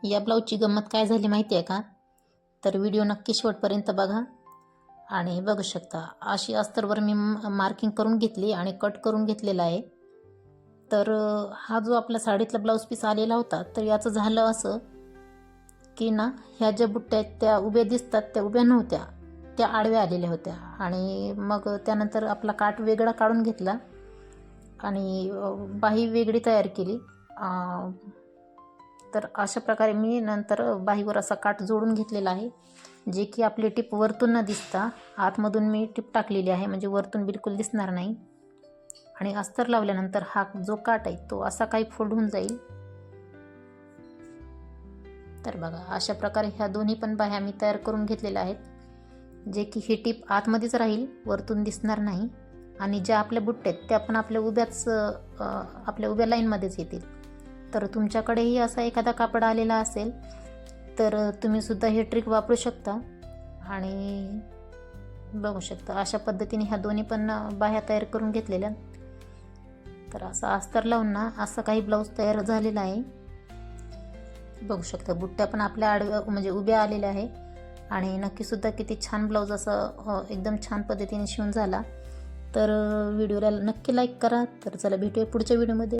या ब्लाऊजची गंमत काय झाली माहिती आहे का? तर व्हिडिओ नक्की शेवटपर्यंत बघा. आणि बघू शकता अशी अस्तरवर मी मार्किंग करून घेतली आणि कट करून घेतलेला आहे. तर हा जो आपला साडीतला ब्लाऊज पीस आलेला होता, तर याचं झालं असं की ना, ह्या ज्या बुट्ट्या आहेत त्या उभ्या दिसतात, त्या उभ्या नव्हत्या, त्या आडव्या आलेल्या होत्या. आणि मग त्यानंतर आपला काठ वेगळा काढून घेतला आणि बाही वेगळी तयार केली. तर अशा प्रकारे मी नंतर बाहीवर असा काठ जोडून घेतलेला आहे, जे की आपली टिप वरतून न दिसता आतमधून मी टिप टाकलेली आहे, म्हणजे वरतून बिलकुल दिसणार नाही. आणि अस्तर लावल्यानंतर हा जो काठ आहे तो असा काही फोल्ड होऊन जाईल. तर बघा अशा प्रकारे ह्या दोन्ही पण बाह्या मी तयार करून घेतलेल्या आहेत, जे की ही टिप आतमध्येच राहील, वरतून दिसणार नाही. आणि ज्या आपल्या बुट्ट्या आहेत त्या पण आपल्या उभ्या लाईनमध्येच येतील. तर तुमच्याकडेही असा एखादा कापड आलेला असेल तर तुम्ही सुद्धा हे ट्रिक वापरू शकता. आणि बघू शकता अशा पद्धतीने ह्या दोन्ही पण बाह्या तयार करून घेतलेल्या. तर असा अस्तर लावून ना असा काही ब्लाऊज तयार झालेला आहे. बघू शकता बुट्ट्या पण आपल्या आडव्या म्हणजे उभ्या आलेल्या आहे. आणि नक्कीसुद्धा किती छान ब्लाऊज असं एकदम छान पद्धतीने शिवून झाला. तर व्हिडिओला नक्की लाईक करा. तर चला भेटूया पुढच्या व्हिडिओमध्ये.